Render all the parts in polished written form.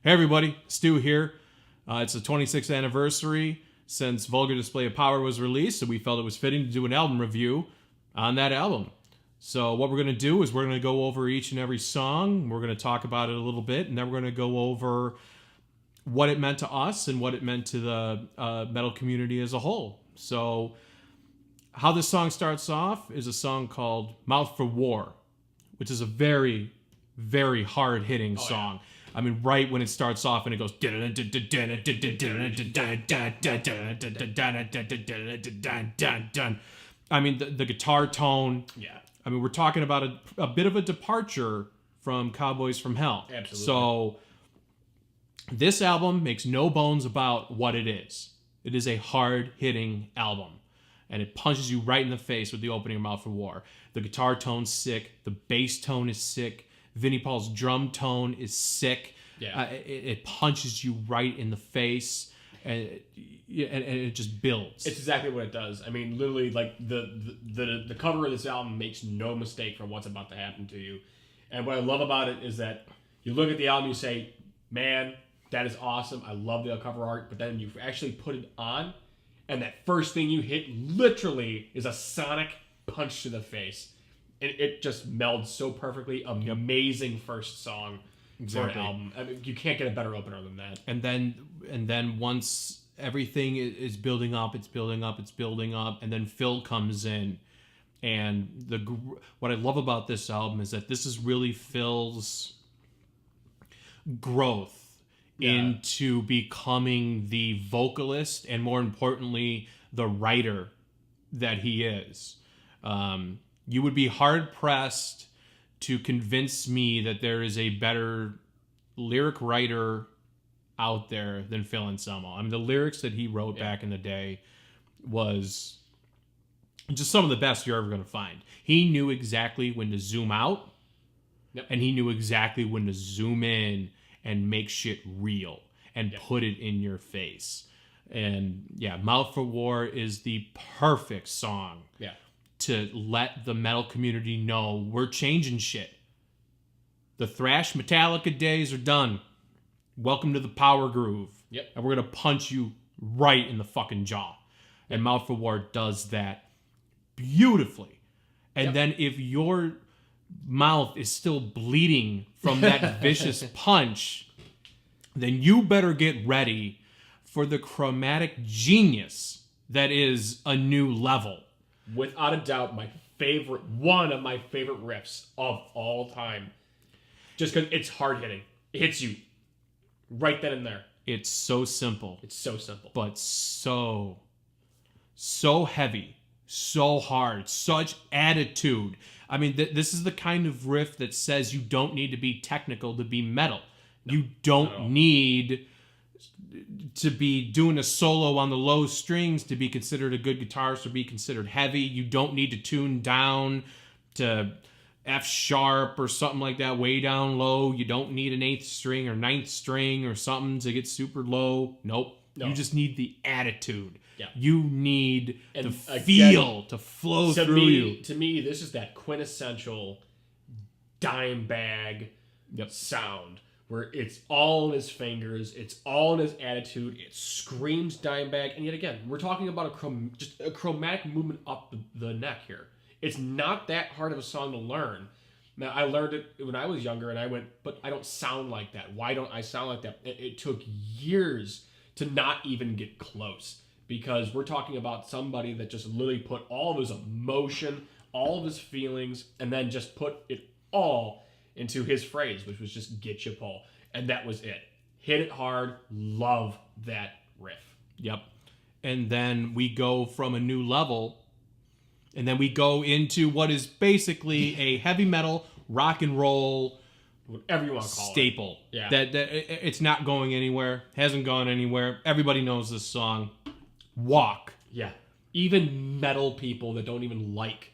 Hey everybody, Stu here. It's the 26th anniversary since Vulgar Display of Power was released, so we felt it was fitting to do an album review on that album. So what we're going to do is we're going to go over each and every song, we're going to talk about it a little bit, and then we're going to go over what it meant to us and what it meant to the metal community as a whole. So how this song starts off is a song called Mouth for War, which is a very, very hard-hitting song. Yeah. I mean, right when it starts off and it goes... I mean, the guitar tone... Yeah. I mean, we're talking about a bit of a departure from Cowboys from Hell. Absolutely. So, this album makes no bones about what it is. It is a hard-hitting album. And it punches you right in the face with the opening of Mouth for War. The guitar tone's sick. The bass tone is sick. Vinnie Paul's drum tone is sick. Yeah. It punches you right in the face, and it just builds. It's exactly what it does. I mean, literally, like the cover of this album makes no mistake for what's about to happen to you. And what I love about it is that you look at the album, you say, "Man, that is awesome. I love the cover art." But then you actually put it on, and that first thing you hit literally is a sonic punch to the face. And it just melds so perfectly. Amazing first song for an album. I mean, you can't get a better opener than that. And then once everything is building up, it's building up, and then Phil comes in, and what I love about this album is that this is really Phil's growth into becoming the vocalist and, more importantly, the writer that he is. You would be hard-pressed to convince me that there is a better lyric writer out there than Phil Anselmo. I mean, the lyrics that he wrote back in the day was just some of the best you're ever going to find. He knew exactly when to zoom out, and he knew exactly when to zoom in and make shit real and put it in your face. And, Mouth for War is the perfect song. Yeah. To let the metal community know we're changing shit. The thrash Metallica days are done. Welcome to the power groove. Yep. And we're going to punch you right in the fucking jaw. And Mouth for War does that beautifully. And then if your mouth is still bleeding from that vicious punch, then you better get ready for the chromatic genius that is A New Level. Without a doubt, one of my favorite riffs of all time. Just because it's hard-hitting. It hits you right then and there. It's so simple. It's so simple. But so heavy. So hard. Such attitude. I mean, this is the kind of riff that says you don't need to be technical to be metal. No, you don't need to be doing a solo on the low strings to be considered a good guitarist or be considered heavy. You don't need to tune down to F sharp or something like that, way down low. You don't need an 8th string or 9th string or something to get super low. Nope. No. You just need the attitude. Yeah. You need the feel to flow through you. To me, this is that quintessential dime bag sound. Where it's all in his fingers, it's all in his attitude, it screams Dimebag, and yet again, we're talking about just a chromatic movement up the neck here. It's not that hard of a song to learn. Now, I learned it when I was younger, and I went, but I don't sound like that. Why don't I sound like that? It took years to not even get close, because we're talking about somebody that just literally put all of his emotion, all of his feelings, and then just put it all into his phrase, which was just get you Paul. And that was it. Hit it hard. Love that riff. Yep. And then we go from A New Level, and then we go into what is basically a heavy metal, rock and roll, whatever you want to call staple. It. Yeah. That it's not going anywhere. Hasn't gone anywhere. Everybody knows this song. Walk. Yeah. Even metal people that don't even like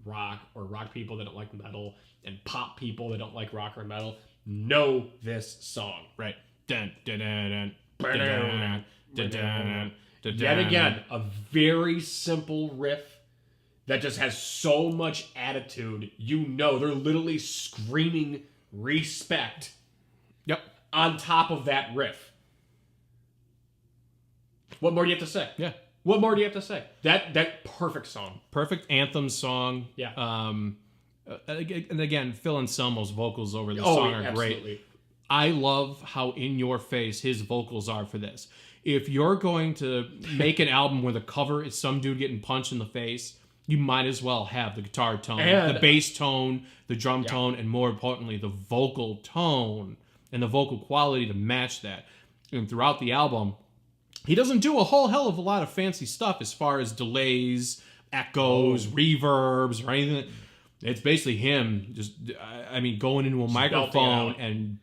rock, or rock people that don't like metal, and pop people that don't like rock or metal know this song. Right. Dun, dun, dun, dun, dun, dun. Yet again, a very simple riff that just has so much attitude. You know, they're literally screaming respect on top of that riff. What more do you have to say? Yeah. What more do you have to say? That perfect song. Perfect anthem song. Yeah. And again, Phil Anselmo's vocals over this song are absolutely great. I love how in your face his vocals are for this. If you're going to make an album where the cover is some dude getting punched in the face, you might as well have the guitar tone, the bass tone, the drum tone, and more importantly, the vocal tone and the vocal quality to match that. And throughout the album, he doesn't do a whole hell of a lot of fancy stuff as far as delays, echoes, reverbs, or anything. It's basically him just, going into a microphone and,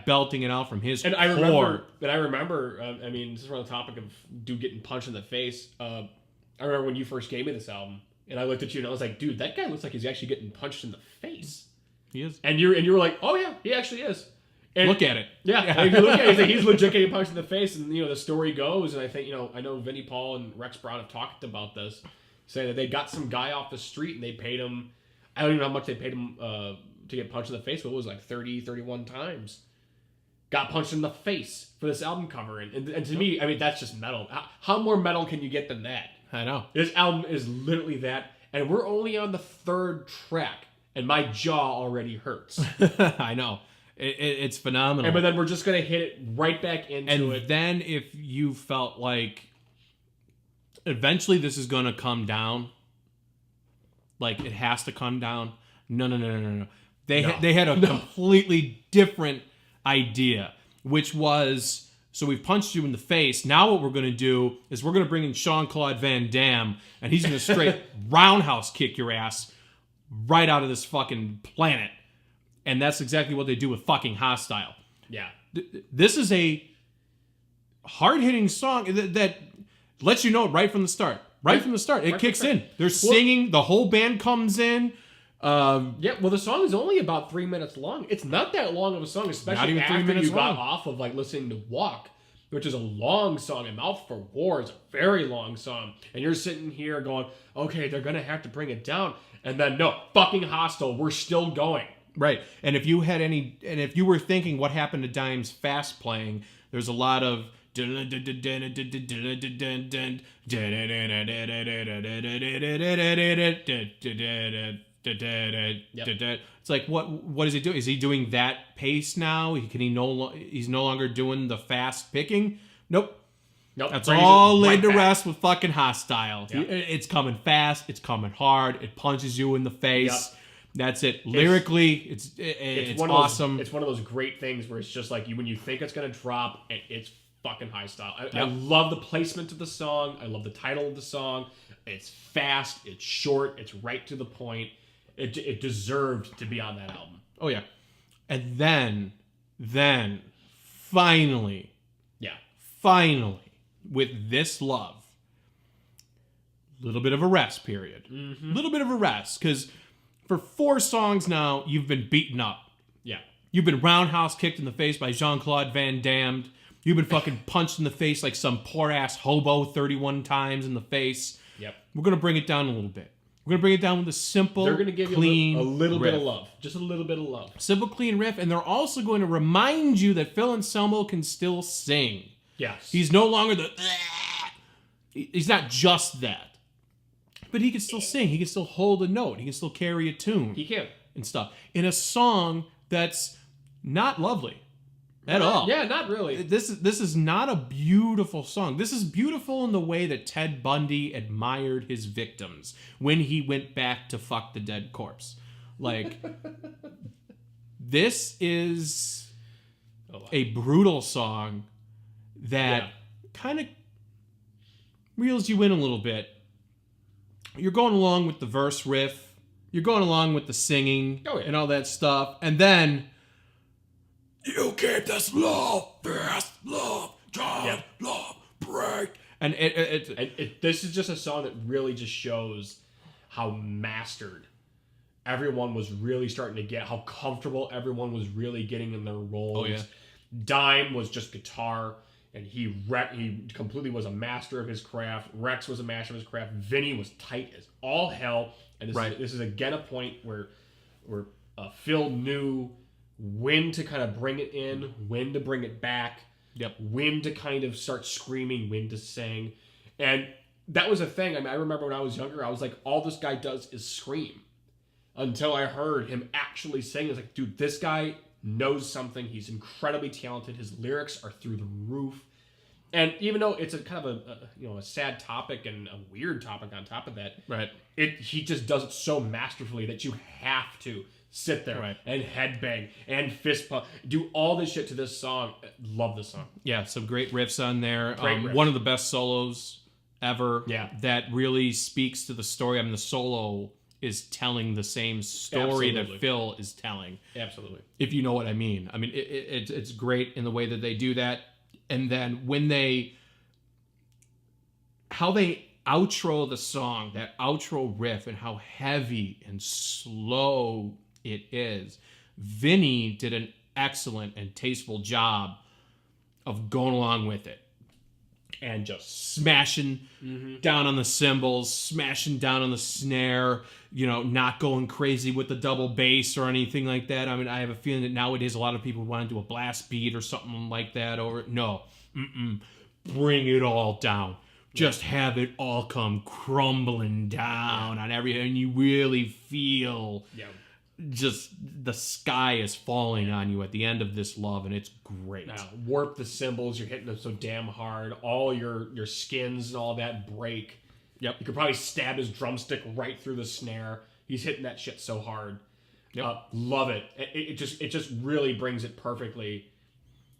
belting it out from his core. I remember, this is on the topic of dude getting punched in the face. I remember when you first gave me this album, and I looked at you and I was like, dude, that guy looks like he's actually getting punched in the face. He is. And you were like, oh yeah, he actually is. And look at it. Yeah, and if you look at it, he's legit getting punched in the face, and the story goes, and I think I know Vinnie Paul and Rex Brown have talked about this, saying that they got some guy off the street and they paid him. I don't even know how much they paid him to get punched in the face, but it was like 30, 31 times. Got punched in the face for this album cover, and to me, that's just metal. How more metal can you get than that? I know. This album is literally that, and we're only on the 3rd track, and my jaw already hurts. I know. It's phenomenal. But then we're just going to hit it right back into it. And then if you felt like eventually this is going to come down, like it has to come down. No. They had a completely different idea, which was, so we've punched you in the face. Now what we're going to do is we're going to bring in Jean-Claude Van Damme, and he's going to straight roundhouse kick your ass right out of this fucking planet. And that's exactly what they do with fucking Hostile. Yeah. This is a hard-hitting song that lets you know right from the start. Right from the start. It kicks in. They're singing. The whole band comes in. The song is only about 3 minutes long. It's not that long of a song, especially after you got off of listening to Walk, which is a long song. And Mouth for War is a very long song. And you're sitting here going, okay, they're going to have to bring it down. And then, no, fucking Hostile. We're still going. Right. And if you were thinking what happened to Dime's fast playing, there's a lot of it's like what is he doing? Is he doing that pace now? He's no longer doing the fast picking? Nope. That's all laid to rest with fucking Hostile. Yep. It's coming fast, it's coming hard, it punches you in the face. Yep. That's it. Lyrically, it's awesome. It's one of those great things where it's just like when you think it's gonna drop, and it's fucking Hostile. I love the placement of the song. I love the title of the song. It's fast. It's short. It's right to the point. It deserved to be on that album. Oh yeah, and then finally, with This Love, little bit of a rest period. Little bit of a rest because. For 4 songs now, you've been beaten up. Yeah. You've been roundhouse kicked in the face by Jean-Claude Van Damme. You've been fucking punched in the face like some poor-ass hobo 31 times in the face. Yep. We're going to bring it down a little bit. We're going to bring it down with a simple, they're going to give clean you a little riff. bit of love. Just a little bit of love. Simple, clean riff. And they're also going to remind you that Phil Anselmo can still sing. Yes. He's no longer he's not just that. But he can still sing. He can still hold a note. He can still carry a tune. He can. And stuff. In a song that's not lovely at all. Yeah, not really. This is not a beautiful song. This is beautiful in the way that Ted Bundy admired his victims when he went back to fuck the dead corpse. Like, this is a brutal song that kind of reels you in a little bit. You're going along with the verse riff. You're going along with the singing and all that stuff. And then, you keep this love, fast love, drive, love, break. And this is just a song that really just shows how mastered everyone was really starting to get, how comfortable everyone was really getting in their roles. Oh, yeah. Dime was just guitar. And he completely was a master of his craft. Rex was a master of his craft. Vinny was tight as all hell. And this is again a point where Phil knew when to kind of bring it in, when to bring it back, Yep. when to kind of start screaming, when to sing. And that was a thing. I mean, I remember when I was younger, I was like, all this guy does is scream. Until I heard him actually sing. It's like, dude, this guy knows something. He's incredibly talented. His lyrics are through the roof. And even though it's a kind of a sad topic and a weird topic on top of that, Right. he just does it so masterfully that you have to sit there Right. and headbang and fist pump, do all this shit to this song. Love this song. Yeah, some great riffs on there. Great riffs. One of the best solos ever. Yeah. That really speaks to the story. I mean, the solo is telling the same story Absolutely. that Phil is telling. Absolutely. If you know what I mean. I mean, it's great in the way that they do that. And then when how they outro the song, that outro riff, and how heavy and slow it is. Vinny did an excellent and tasteful job of going along with it. And just smashing down on the cymbals, smashing down on the snare, not going crazy with the double bass or anything like that. I mean, I have a feeling that nowadays a lot of people want to do a blast beat or something like that over it. No. Bring it all down. Just have it all come crumbling down on everything. And you really feel just the sky is falling on you at the end of this love, and it's great. Now, warp the cymbals, you're hitting them so damn hard. All your skins and all that break. Yep. You could probably stab his drumstick right through the snare. He's hitting that shit so hard. Yep. Love it. It just really brings it perfectly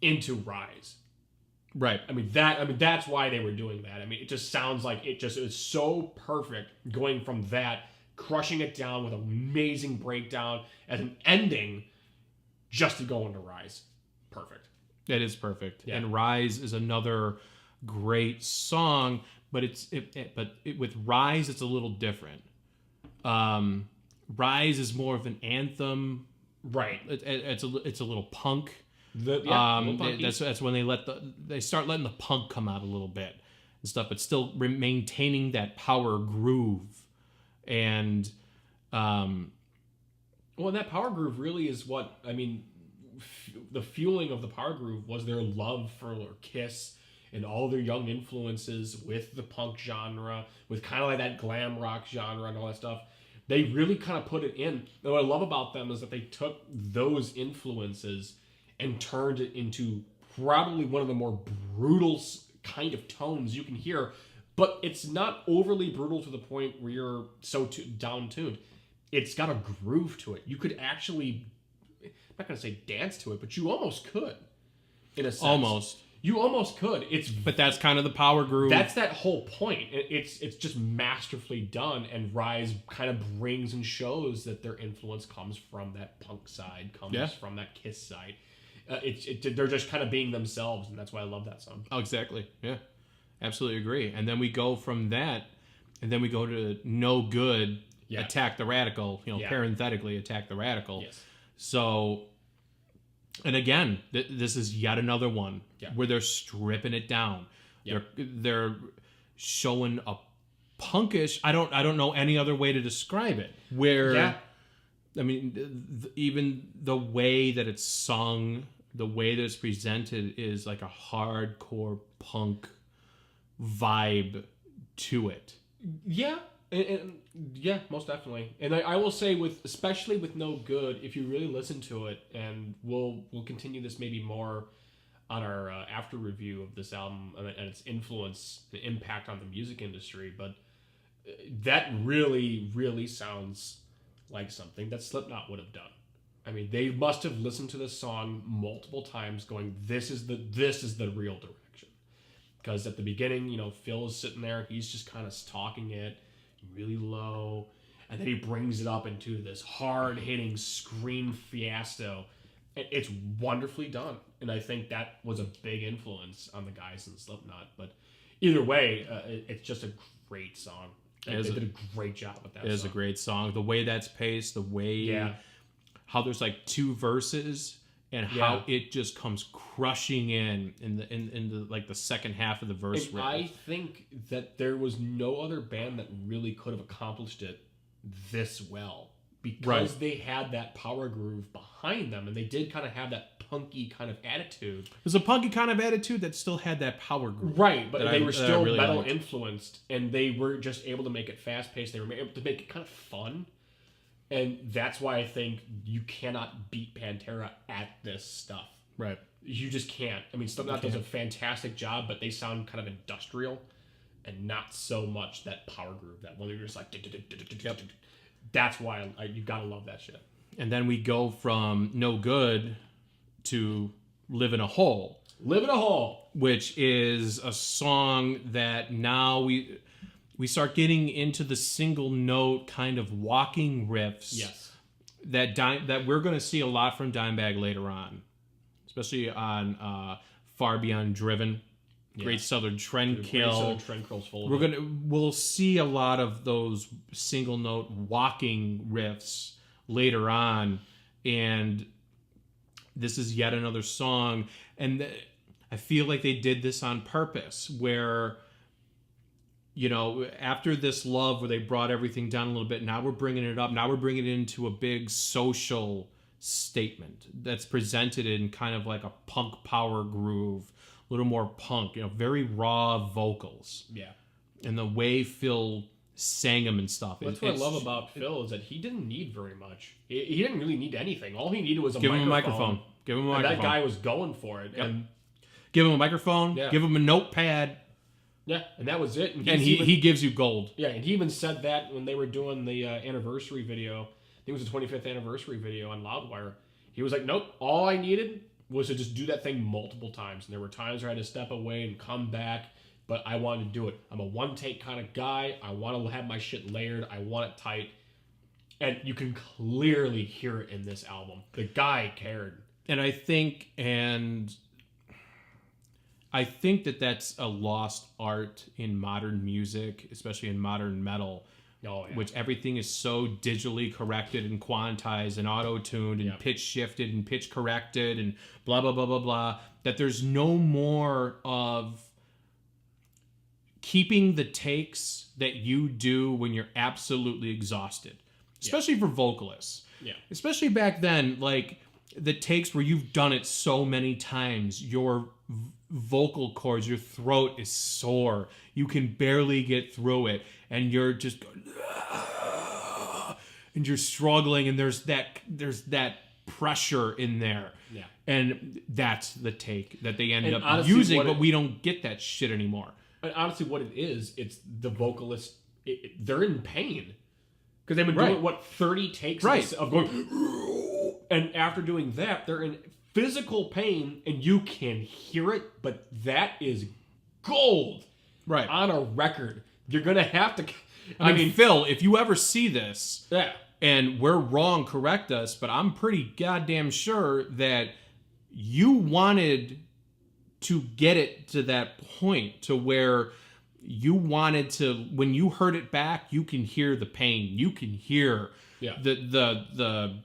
into Rise. Right. I mean that's why they were doing that. I mean, it just sounds like it was so perfect going from that, crushing it down with an amazing breakdown as an ending, just to go into Rise. Perfect. It is perfect. Yeah. And Rise is another great song, but with Rise it's a little different. Rise is more of an anthem. Right. It's a little punk. Little punky. That's when they start letting the punk come out a little bit and stuff, but still maintaining that power groove. And that power groove really is what, I mean, the fueling of the power groove was their love for Kiss and all their young influences with the punk genre, with kind of like that glam rock genre and all that stuff. They really kind of put it in. And what I love about them is that they took those influences and turned it into probably one of the more brutal kind of tones you can hear. But it's not overly brutal to the point where you're so down-tuned. It's got a groove to it. You could actually, I'm not going to say dance to it, but you almost could, in a sense. almost. You almost could. But that's kind of the power groove. That's that whole point. It's just masterfully done, and Rise kind of brings and shows that their influence comes from that punk side, comes from that Kiss side. They're just kind of being themselves, and that's why I love that song. Oh, exactly. Yeah. Absolutely agree. And then we go from that, and then we go to No Good, Attack the Radical, parenthetically Attack the Radical. Yes. So, and again, this is yet another one where they're stripping it down. Yeah. They're showing a punkish, I don't know any other way to describe it, where, I mean, even the way that it's sung, the way that it's presented is like a hardcore punk vibe to it. Yeah, and yeah, most definitely. And I will say, especially with No Good, if you really listen to it, and we'll continue this maybe more on our after review of this album and its influence, the impact on the music industry, but that really, really sounds like something that Slipknot would have done. I mean, they must have listened to this song multiple times going, this is the real direction. Because at the beginning, Phil is sitting there, he's just kind of talking it really low, and then he brings it up into this hard-hitting scream fiasco. It's wonderfully done, and I think that was a big influence on the guys in Slipknot. But either way, it's just a great song. They did a great job with that song. It is a great song. The way that's paced, the way how there's like two verses, and how it just comes crushing in the like the second half of the verse. And I think that there was no other band that really could have accomplished it this well, because they had that power groove behind them, and they did kind of have that punky kind of attitude. There's a punky kind of attitude that still had that power groove. Right, but they were still really metal liked. influenced, and they were just able to make it fast-paced. They were able to make it kind of fun, and that's why I think you cannot beat PanterA at this stuff. Right. You just can't. I mean, Slipknot does a fantastic job, but they sound kind of industrial and not so much that power groove. That one you're just like... That's why you gotta love that shit. And then we go from No Good to Live in a Hole. Live in a Hole. Which is a song that now we start getting into the single note kind of walking riffs. Yes. That we're going to see a lot from Dimebag later on. Especially on Far Beyond Driven. Great Southern Trend Kill. Great Southern Trend Kill's full of it. We'll see a lot of those single note walking riffs later on, and this is yet another song, and I feel like they did this on purpose, where, you know, after this love where they brought everything down a little bit, now we're bringing it up, now we're bringing it into a big social statement that's presented in kind of like a punk power groove, a little more punk, you know, very raw vocals. Yeah. And the way Phil sang them and stuff. That's what I love about Phil is that he didn't need very much. He didn't really need anything. All he needed was give him a microphone. Give him a microphone. And that guy was going for it. Yep. And give him a microphone. Yeah. Give him a notepad. Yeah, and that was it. And he gives you gold. Yeah, and he even said that when they were doing the anniversary video. I think it was the 25th anniversary video on Loudwire. He was like, nope, all I needed was to just do that thing multiple times. And there were times where I had to step away and come back, but I wanted to do it. I'm a one-take kind of guy. I want to have my shit layered. I want it tight. And you can clearly hear it in this album. The guy cared. And I think that that's a lost art in modern music, especially in modern metal. Oh, yeah. Which everything is so digitally corrected and quantized and auto-tuned and pitch shifted and pitch corrected and blah, blah, blah, blah, blah, that there's no more of keeping the takes that you do when you're absolutely exhausted, especially for vocalists. Yeah. Especially back then, like the takes where you've done it so many times, your vocal cords, your throat is sore. You can barely get through it, and you're just going, and you're struggling, and there's that pressure in there. Yeah. And that's the take that they ended up honestly, using, but we don't get that shit anymore. And honestly, what it is, it's the vocalist. They're in pain because they've been doing 30 takes of going, and after doing that, they're in physical pain, and you can hear it. But that is gold, on a record. You're gonna have to. I mean, Phil, if you ever see this, and we're wrong, correct us. But I'm pretty goddamn sure that you wanted to get it to that point to where you wanted to, when you heard it back, you can hear the pain. You can hear the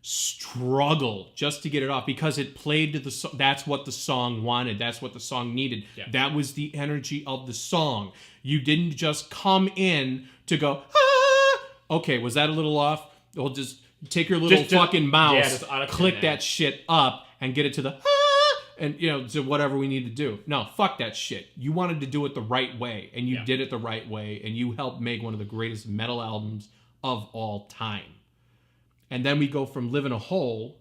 struggle just to get it off because it played to the that's what the song wanted. That's what the song needed. Yeah. That was the energy of the song. You didn't just come in to go, okay, was that a little off? Well, just take your little fucking mouse, click that shit up and get it to the and, you know, to whatever we need to do. No, fuck that shit. You wanted to do it the right way, and you did it the right way, and you helped make one of the greatest metal albums of all time. And then we go from Live in a Hole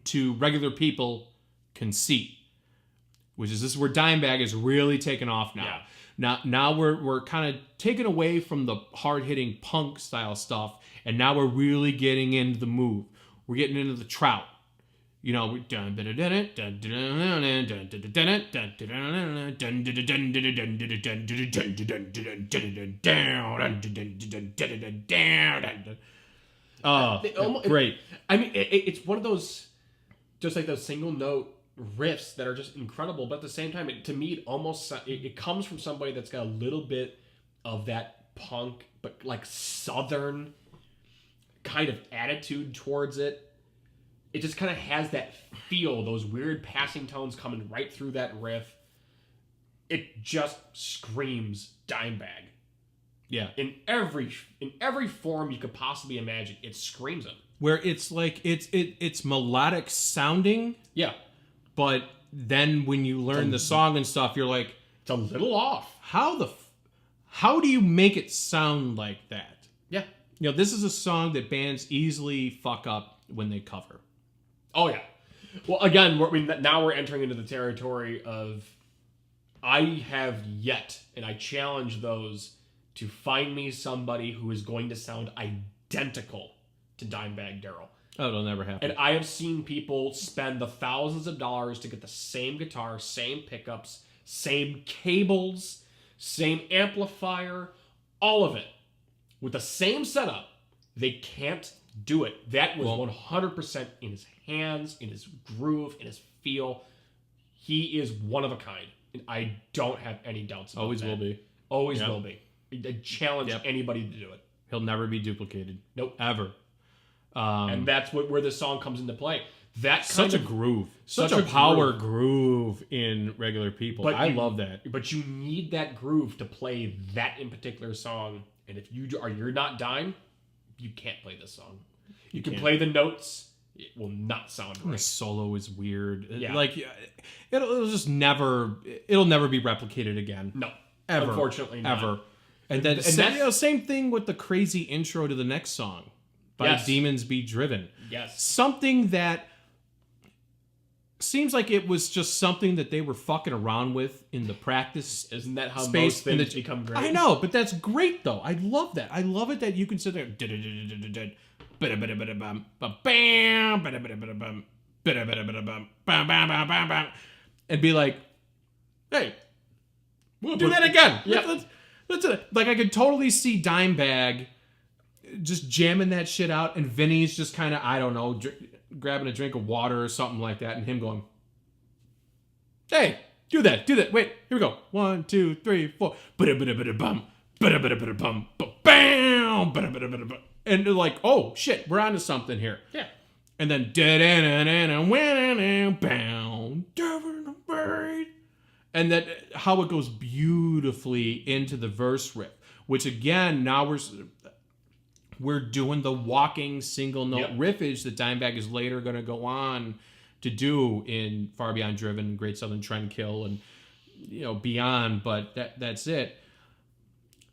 to Regular People, Conceit, which is this is where Dimebag is really taking off now. Yeah. Now we're kind of taken away from the hard-hitting punk style stuff, and now we're really getting into the move. We're getting into the trout. You know, we're down. Oh, great. I mean, it's one of those, just like those single note riffs that are just incredible, but at the same time, to me, it almost, it comes from somebody that's got a little bit of that punk, but like Southern kind of attitude towards it. It just kind of has that feel, those weird passing tones coming right through that riff. It just screams Dimebag. Yeah. In every form you could possibly imagine, it screams it. Where it's like it's melodic sounding. Yeah. But then when you learn the song and stuff, you're like, it's a little off. How do you make it sound like that? Yeah. You know, this is a song that bands easily fuck up when they cover. Oh yeah. Well, again, now we're entering into the territory of I have yet, and I challenge those to find me somebody who is going to sound identical to Dimebag Darrell. Oh, it'll never happen. And I have seen people spend the thousands of dollars to get the same guitar, same pickups, same cables, same amplifier, all of it. With the same setup, they can't do it. That was 100% in his hands, in his groove, in his feel. He is one of a kind. And I don't have any doubts about Always that. will be. Always will be. I challenge anybody to do it. He'll never be duplicated. Nope. Ever. And that's where this song comes into play. That such a groove. Such a power groove in Regular People. I love that. But you need that groove to play that in particular song. And if you're not Dime, you can't play this song. You can play the notes. It will not sound right. The solo is weird. Yeah. Like, it'll just never... It'll never be replicated again. No. Ever. Unfortunately not. Ever. And then same thing with the crazy intro to the next song. By Demons Be Driven. Yes. Something that seems like it was just something that they were fucking around with in the practice. Isn't that how space most things become great? I know, but that's great though. I love that. I love it that you can sit there and be like, hey, we'll do that again. Yeah. Let's like I could totally see Dimebag just jamming that shit out, and Vinny's just kind of, I don't know, grabbing a drink of water or something like that, and him going, hey, do that. Wait, here we go. 1, 2, 3, 4. Bum. Bam. And they're like, oh shit, we're onto something here. Yeah. And then and that how it goes beautifully into the verse riff, which again now we're doing the walking single note riffage that Dimebag is later going to go on to do in Far Beyond Driven, Great Southern Trendkill, and beyond. But that's it.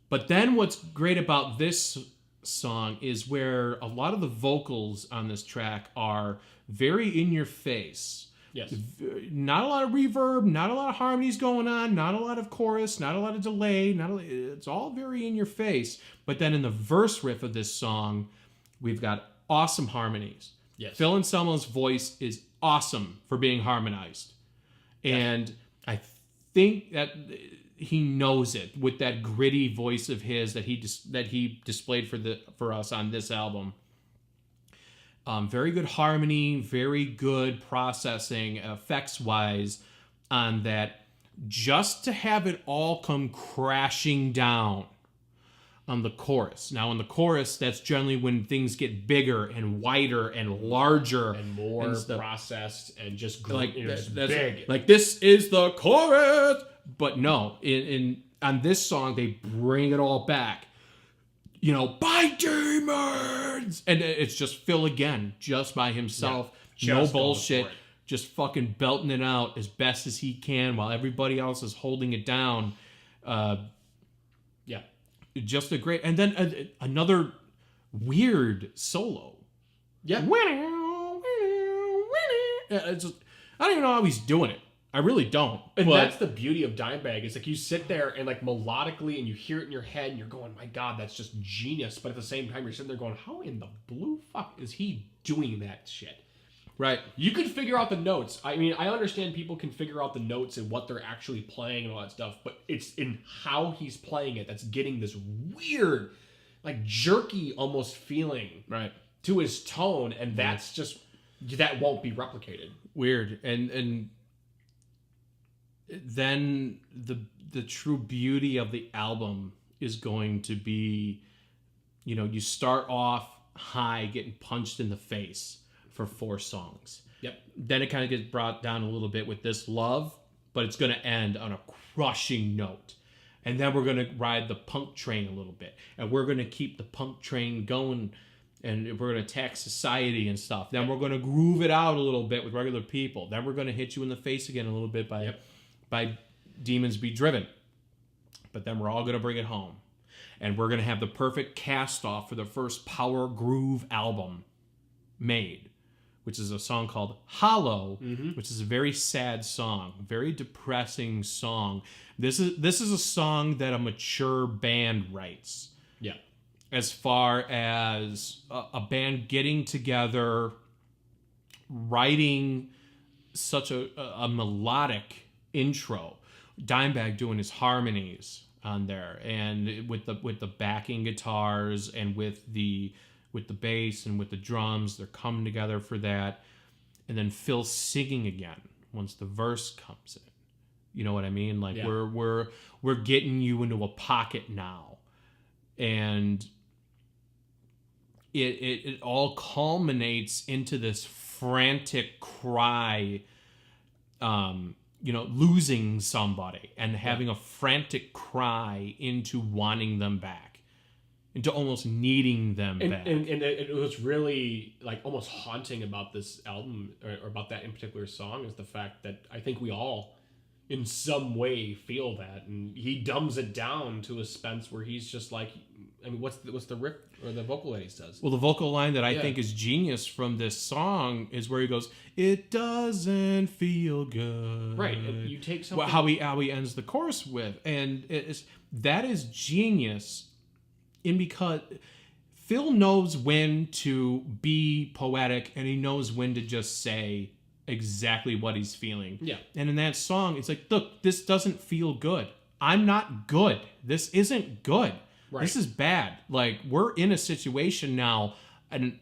But then what's great about this song is where a lot of the vocals on this track are very in your face. Yes. Not a lot of reverb, not a lot of harmonies going on, not a lot of chorus, not a lot of delay. It's all very in your face. But then in the verse riff of this song, we've got awesome harmonies. Yes. Phil Anselmo's voice is awesome for being harmonized. And I think that he knows it with that gritty voice of his that he displayed for us on this album. Very good harmony, very good processing effects-wise on that. Just to have it all come crashing down on the chorus. Now, in the chorus, that's generally when things get bigger and wider and larger and more processed and just like that's big. Like this is the chorus, but no. On this song, they bring it all back. By demons! And it's just Phil again, just by himself. Yeah, no bullshit. Just fucking belting it out as best as he can while everybody else is holding it down. Just a great... And then another weird solo. Yeah. It's just, I don't even know how he's doing it. I really don't. And that's the beauty of Dimebag. It's like you sit there and like melodically and you hear it in your head and you're going, my God, that's just genius. But at the same time, you're sitting there going, how in the blue fuck is he doing that shit? Right. You can figure out the notes. I mean, I understand people can figure out the notes and what they're actually playing and all that stuff, but it's in how he's playing it that's getting this weird, like jerky almost feeling to his tone. And that's just, that won't be replicated. Weird. And then the true beauty of the album is going to be, you start off high, getting punched in the face for 4 songs. Yep. Then it kind of gets brought down a little bit with This Love, but it's going to end on a crushing note. And then we're going to ride the punk train a little bit. And we're going to keep the punk train going. And we're going to attack society and stuff. Then we're going to groove it out a little bit with regular people. Then we're going to hit you in the face again a little bit by Demons Be Driven. But then we're all going to bring it home. And we're going to have the perfect cast-off for the first power groove album made, which is a song called Hollow, which is a very sad song, very depressing song. This is a song that a mature band writes. Yeah. As far as a band getting together, writing such a melodic intro, Dimebag doing his harmonies on there, and with the backing guitars and with the bass and with the drums, they're coming together for that, and then Phil singing again once the verse comes in. You know what I mean? Like we're getting you into a pocket now, and it all culminates into this frantic cry, losing somebody and having a frantic cry into wanting them back, into almost needing them back. And it was really like almost haunting about this album, or about that in particular song, is the fact that I think we all in some way feel that, and he dumbs it down to a Spence where he's just like, I mean, what's the riff or the vocal that he says? Well, the vocal line that I think is genius from this song is where he goes, "It doesn't feel good." Right, and you take something how he ends the chorus with, and that is genius, because Phil knows when to be poetic and he knows when to just say exactly what he's feeling. Yeah. And in that song, it's like, look, this doesn't feel good. I'm not good. This isn't good. Right. This is bad. Like, we're in a situation now, and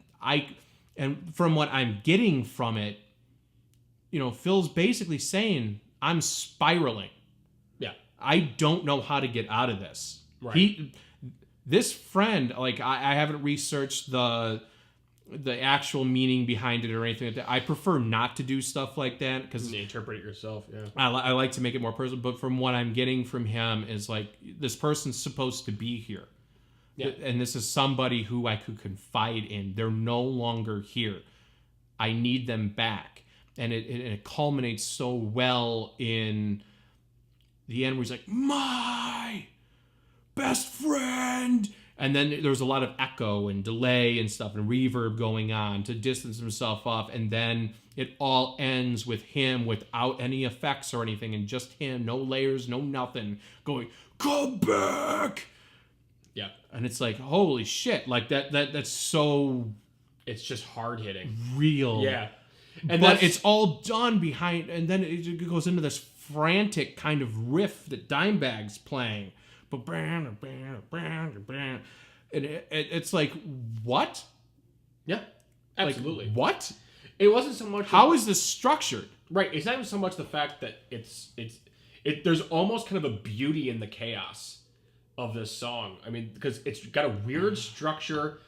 from what I'm getting from it, Phil's basically saying, I'm spiraling. Yeah. I don't know how to get out of this. Right. This friend, like, I haven't researched the actual meaning behind it or anything like that. I prefer not to do stuff like that because you interpret it yourself. Yeah, I like to make it more personal. But from what I'm getting from him is like, this person's supposed to be here, and this is somebody who I could confide in. They're no longer here. I need them back, and it culminates so well in the end where he's like, my best friend. And then there's a lot of echo and delay and stuff and reverb going on to distance himself off. And then it all ends with him without any effects or anything, and just him, no layers, no nothing, going, come back. Yeah. And it's like, holy shit. Like that's so... It's just hard hitting. Real. Yeah. But it's all done behind... And then it goes into this frantic kind of riff that Dimebag's playing. And it's like, what? Yeah, absolutely. Like, what? It wasn't so much. How is this structured? Right. It's not even so much the fact that there's almost kind of a beauty in the chaos of this song. I mean, because it's got a weird structure.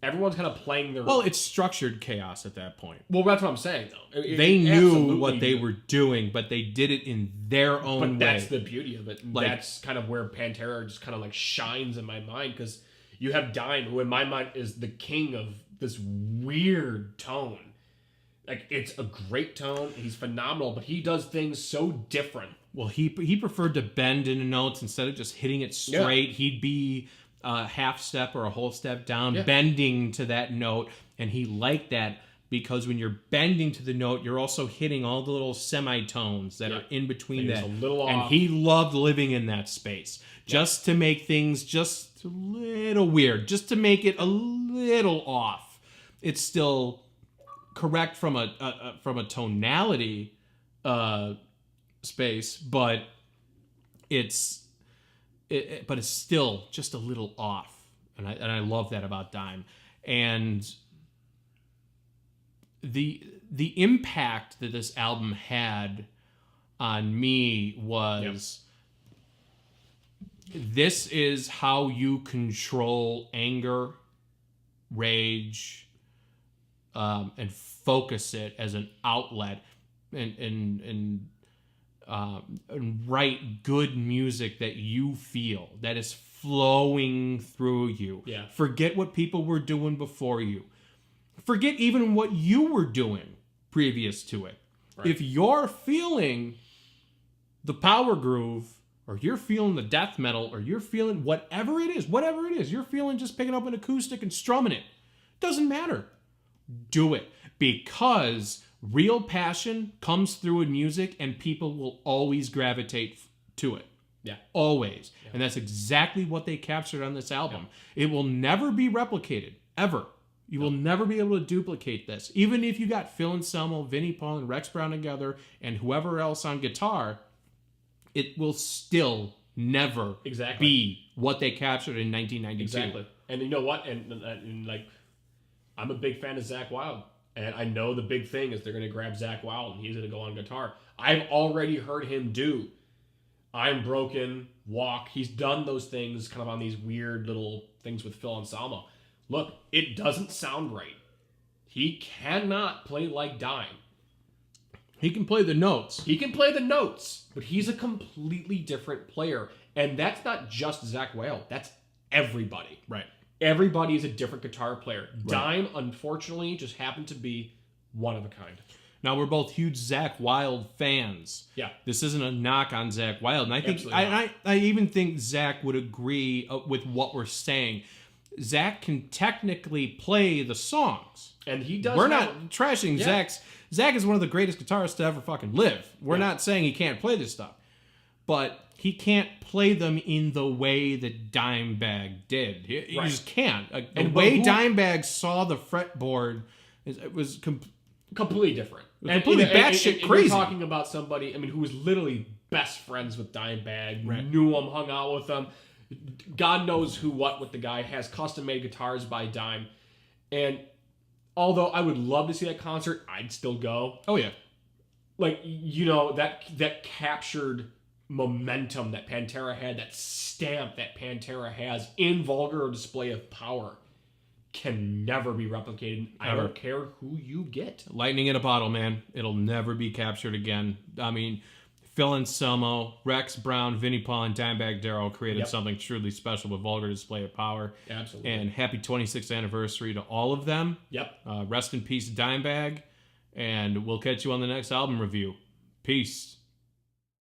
Everyone's kind of playing their... Well, it's structured chaos at that point. Well, that's what I'm saying, though. They knew what they were doing, but they did it in their own way. But that's the beauty of it. Like, that's kind of where PanterA just kind of like shines in my mind, because you have Dime, who in my mind is the king of this weird tone. Like, it's a great tone. He's phenomenal, but he does things so different. Well, he preferred to bend into notes instead of just hitting it straight. Yeah. He'd be... a half step or a whole step down, bending to that note, and he liked that because when you're bending to the note, you're also hitting all the little semitones that are in between that. A little off. And he loved living in that space, just to make things just a little weird, just to make it a little off. It's still correct from a tonality space, but it's still just a little off, and I love that about Dime. And the impact that this album had on me was, this is how you control anger, rage, and focus it as an outlet, and write good music that you feel, that is flowing through you. Yeah. Forget what people were doing before you. Forget even what you were doing previous to it. Right. If you're feeling the power groove, or you're feeling the death metal, or you're feeling whatever it is, you're feeling just picking up an acoustic and strumming it, doesn't matter. Do it. Because real passion comes through in music, and people will always gravitate to it. Yeah. Always. Yeah. And that's exactly what they captured on this album. Yeah. It will never be replicated, ever. You will never be able to duplicate this. Even if you got Phil Anselmo, Vinnie Paul, and Rex Brown together, and whoever else on guitar, it will still never be what they captured in 1992. Exactly. And you know what? And like, I'm a big fan of Zakk Wylde. And I know the big thing is they're going to grab Zakk Wylde and he's going to go on guitar. I've already heard him do I'm Broken, Walk. He's done those things kind of on these weird little things with Phil Anselmo. Look, it doesn't sound right. He cannot play like Dime. He can play the notes. He can play the notes, but he's a completely different player. And that's not just Zakk Wylde. That's everybody. Right. Everybody is a different guitar player. Right. Dime, unfortunately, just happened to be one of a kind. Now, we're both huge Zakk Wylde fans. Yeah. This isn't a knock on Zakk Wylde. And I think I even think Zakk would agree with what we're saying. Zakk can technically play the songs. And he does. We're not trashing Zakk's. Zakk is one of the greatest guitarists to ever fucking live. We're not saying he can't play this stuff. But he can't play them in the way that Dimebag did. He just can't. The way Dimebag saw the fretboard, it was completely different. Completely batshit crazy. You're talking about somebody, who was literally best friends with Dimebag, knew him, hung out with him. God knows what with the guy, has custom-made guitars by Dime. And although I would love to see that concert, I'd still go. Oh, yeah. Like, that captured momentum that PanterA had, that stamp that PanterA has in Vulgar Display of Power, can never be replicated. I don't care who you get. Lightning in a bottle, man. It'll never be captured again. Phil Anselmo, Rex Brown, Vinnie Paul, and Dimebag Darrell created something truly special with Vulgar Display of Power. Absolutely. And happy 26th anniversary to all of them. Yep. Rest in peace, Dimebag. And we'll catch you on the next album review. Peace.